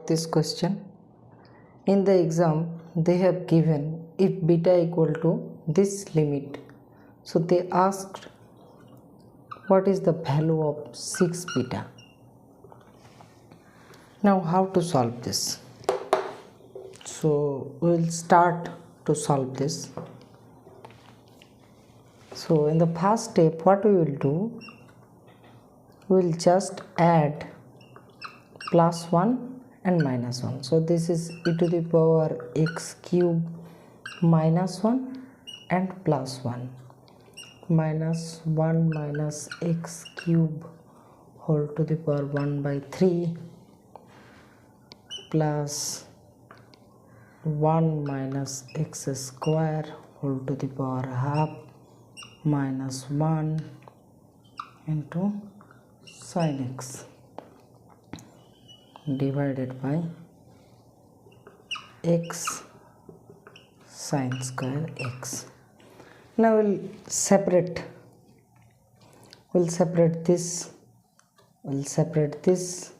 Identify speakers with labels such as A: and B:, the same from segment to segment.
A: This question in the exam they have given if beta equal to this limit, so they asked what is the value of 6 beta. Now how to solve this? So we'll start to solve this. So in the first step what we will do, we'll just add plus 1 and minus 1. So this is e to the power x cube minus 1 and plus 1 minus 1 minus x cube whole to the power 1 by 3 plus 1 minus x square whole to the power half minus 1 into sin x divided by x sin square x. Now we'll separate this, we'll separate this,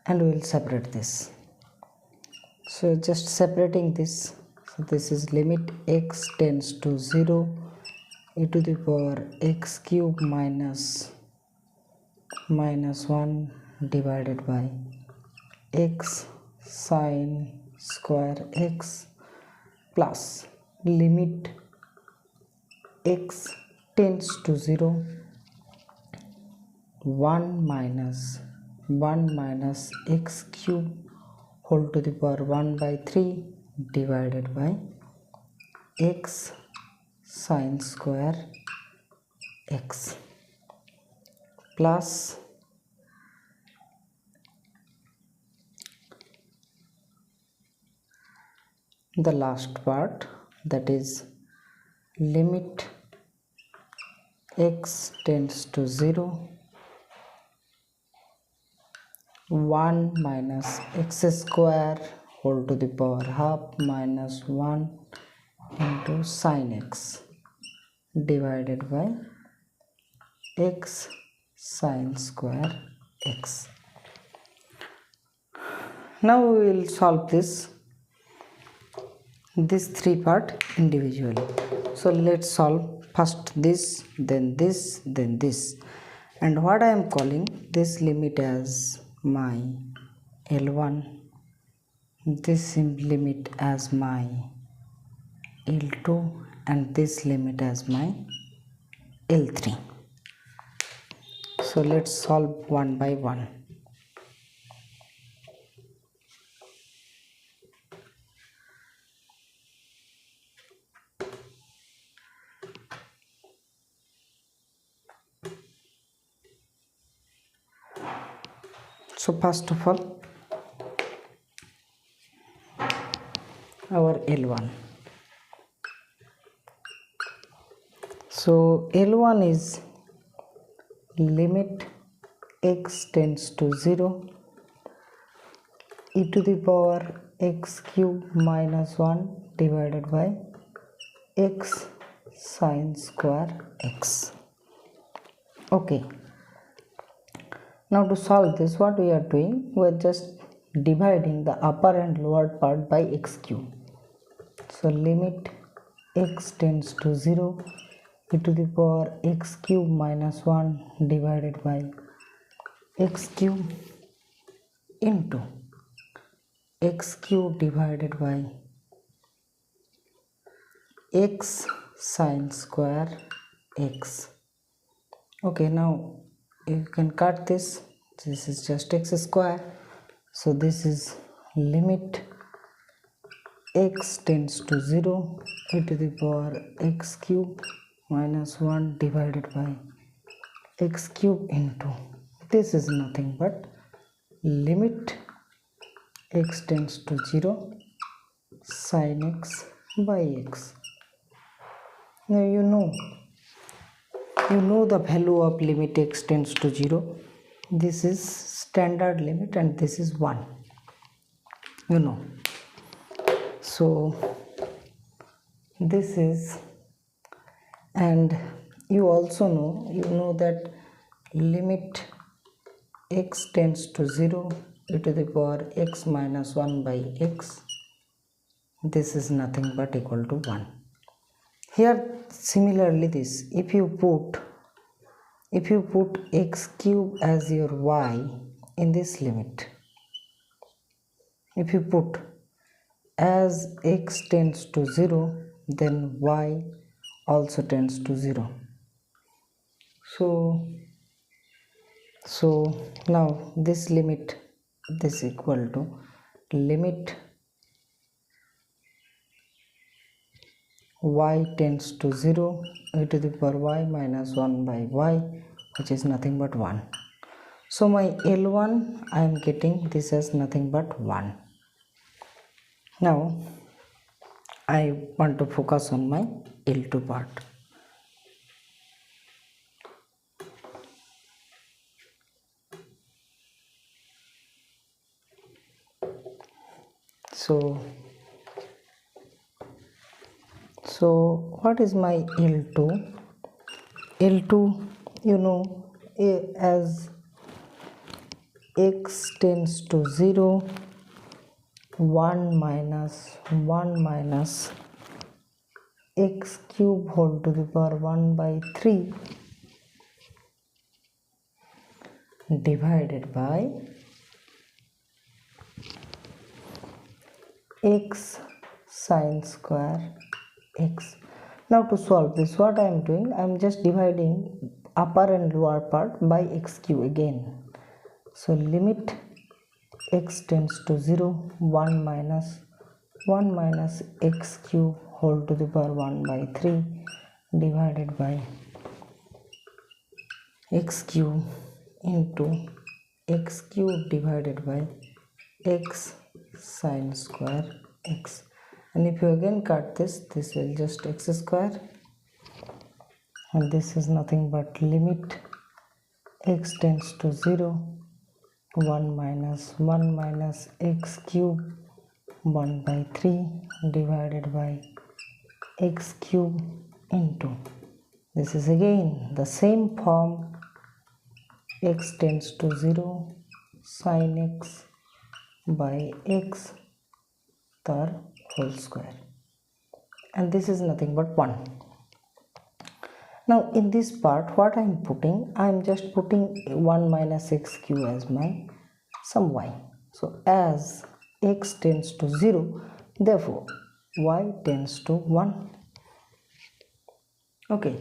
A: and we'll separate this. So just separating this, so this is limit x tends to 0 e to the power x cube minus 1 divided by x sin square x plus limit x tends to 0 1 minus x cube whole to the power 1 by 3 divided by x sin square x plus the last part, that is limit x tends to 0 1 minus x square whole to the power half minus 1 into sin x divided by x sin square x. Now we will solve this three part individually. So let's solve first this, then this, then this, and what I am calling this limit as my L1, this limit as my L2, and this limit as my L3. So let's solve one by one. So first of all, our L1. So L1 is limit x tends to 0 e to the power x cube minus 1 divided by x sin square x. Okay. Now to solve this, what we are doing, we are just dividing the upper and lower part by x cube. So limit x tends to 0 e to the power x cube minus 1 divided by x cube into x cube divided by x sin square x. Okay, now you can cut this is just x square, so this is limit x tends to 0 e to the power x cube minus 1 divided by x cube into, this is nothing but limit x tends to 0 sin x by x. Now you know the value of limit x tends to 0. This is standard limit and this is 1, so this is, and you also know that limit x tends to 0 e to the power x minus 1 by x, this is nothing but equal to 1. Here similarly this, if you put x cube as your y in this limit, if you put as x tends to 0, then y also tends to 0. So now this limit, this equal to limit y tends to 0 e to the power y minus 1 by y, which is nothing but 1. So my L1 I am getting this as nothing but 1. Now I want to focus on my L2 part. So what is my L2? L2, you know, as x tends to 0, 1 minus x cube whole to the power 1 by 3 divided by x sine square x. Now to solve this, what I am doing, I am just dividing upper and lower part by x cube again. So limit x tends to 0, 1 minus x cube whole to the power 1 by 3 divided by x cube into x cube divided by x sine square x. And if you again cut this will just x square, and this is nothing but limit x tends to 0, 1 minus x cube 1 by 3 divided by x cube into, this is again the same form, x tends to 0 sin x by x whole square, and this is nothing but 1. Now in this part what I am putting, I am just putting 1 minus x cube as my some y. So as x tends to 0, therefore y tends to 1. Okay,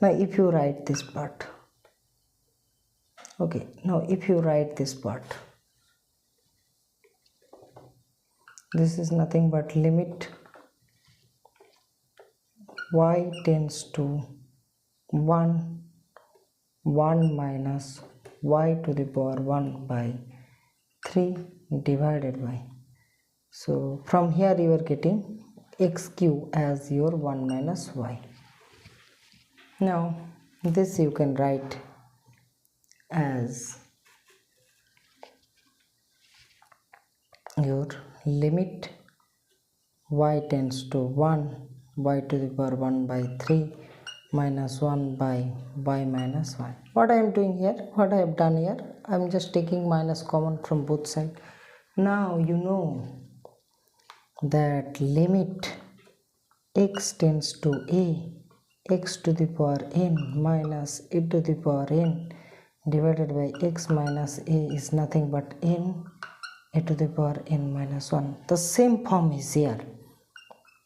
A: now if you write this part, this is nothing but limit y tends to 1 minus y to the power 1 by 3 divided by, so from here you are getting x cube as your 1 minus y. Now this you can write as your limit y tends to 1, y to the power 1 by 3 minus 1 by y minus 1. What I am doing here, what I have done here, I am just taking minus common from both sides. Now you know that limit x tends to a, x to the power n minus e to the power n divided by x minus a is nothing but n e to the power n minus 1. The same form is here.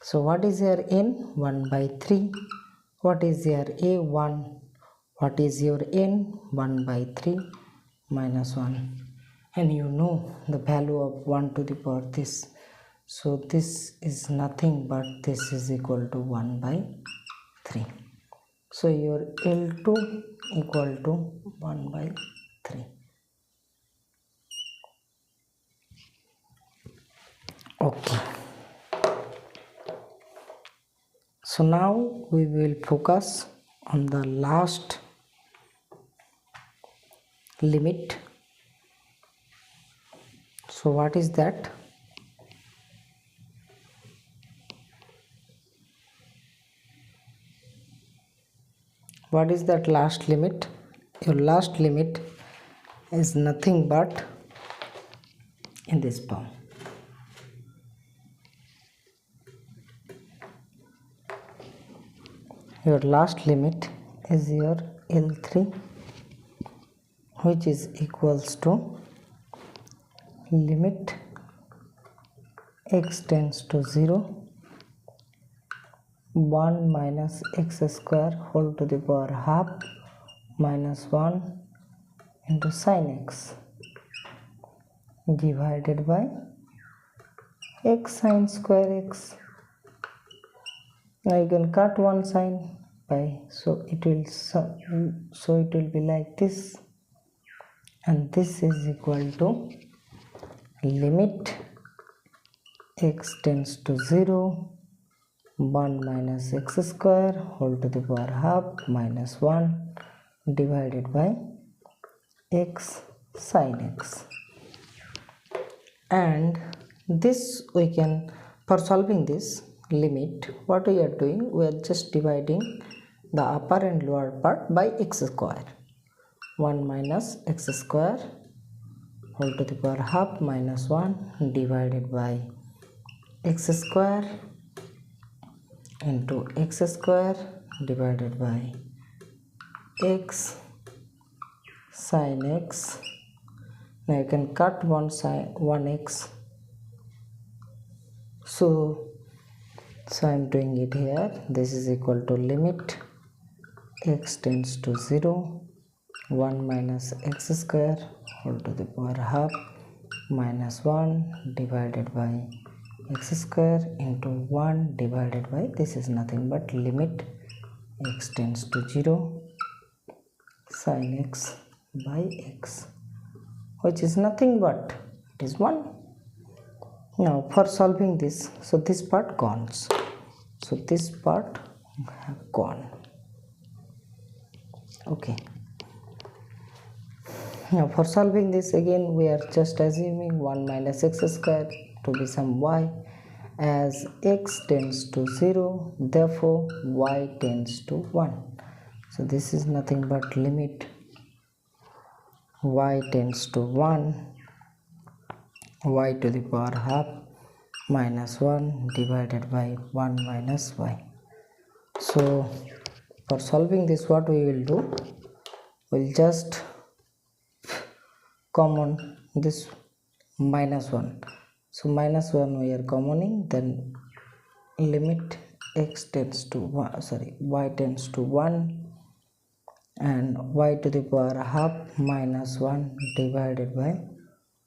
A: So what is here n? 1 by 3. What is here a? 1. What is your n? 1 by 3 minus 1. And you know the value of 1 to the power this. So this is nothing but this is equal to 1 by 3. So your L2 equal to 1 by 3. Okay. So now we will focus on the last limit. So what is that? What is that last limit? Your last limit is nothing but in this form. Your last limit is your L3, which is equals to limit x tends to 0 1 minus x square whole to the power half minus 1 into sin x divided by x sin square x. Now you can cut one sign by, so it will be like this, and this is equal to limit x tends to 0 1 minus x square whole to the power half minus 1 divided by x sin x. And this we can, for solving this limit, what we are doing, we are just dividing the upper and lower part by x square. 1 minus x square whole to the power half minus 1 divided by x square into x square divided by x sin x. Now you can cut one x, so I'm doing it here. This is equal to limit x tends to 0 1 minus x square whole to the power half minus 1 divided by x square into 1 divided by, this is nothing but limit x tends to 0 sin x by x, which is nothing but it is 1. Now for solving this, so this part gone, so this part have gone. Okay, now for solving this, again we are just assuming 1 minus x square to be some y, as x tends to 0, therefore y tends to 1. So this is nothing but limit y tends to 1 y to the power half minus 1 divided by 1 minus y. So for solving this, what we will do, we'll just common this minus 1, so minus 1 we are commoning, then limit x tends to 1, y tends to 1 and y to the power half minus 1 divided by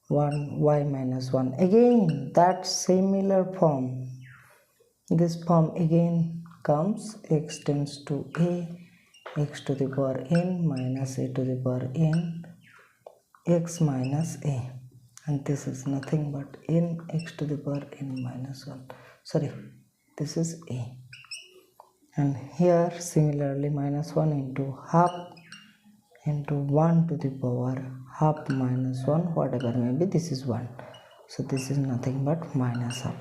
A: 1 y minus 1. Again that similar form, this form again comes, x tends to a x to the power n minus a to the power n x minus a, and this is nothing but n x to the power n minus 1, this is a, and here similarly minus 1 into half into 1 to the power half minus 1, whatever may be, this is 1, so this is nothing but minus half.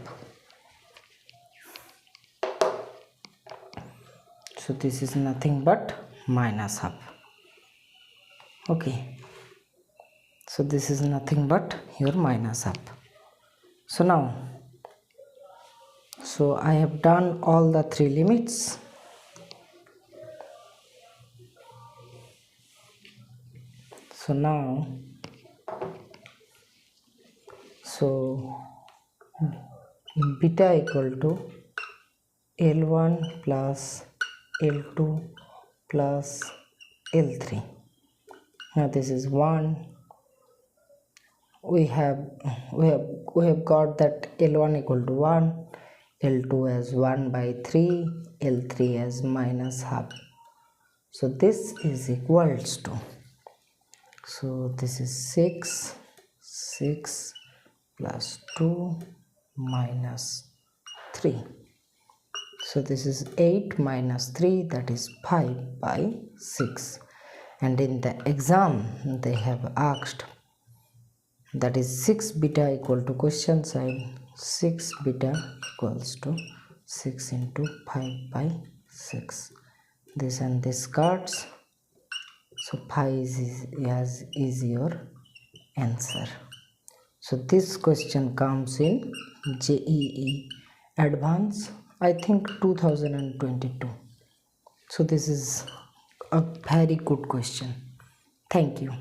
A: So this is nothing but minus half. Okay, so this is nothing but your minus half. So now, so I have done all the three limits. So now, so beta equal to L1 plus L2 plus L3. Now this is 1. We have got that L1 equal to 1, L2 as 1 by 3, L3 as minus half. So this is equals to, so this is 6 plus 2 minus 3. So this is 8 minus 3, that is 5 by 6. And in the exam they have asked, that is 6 beta equal to, question sign, 6 beta equals to 6 into 5 by 6. This and this cuts, so pi is your answer. So this question comes in JEE Advance, I think 2022. So this is a very good question. Thank you.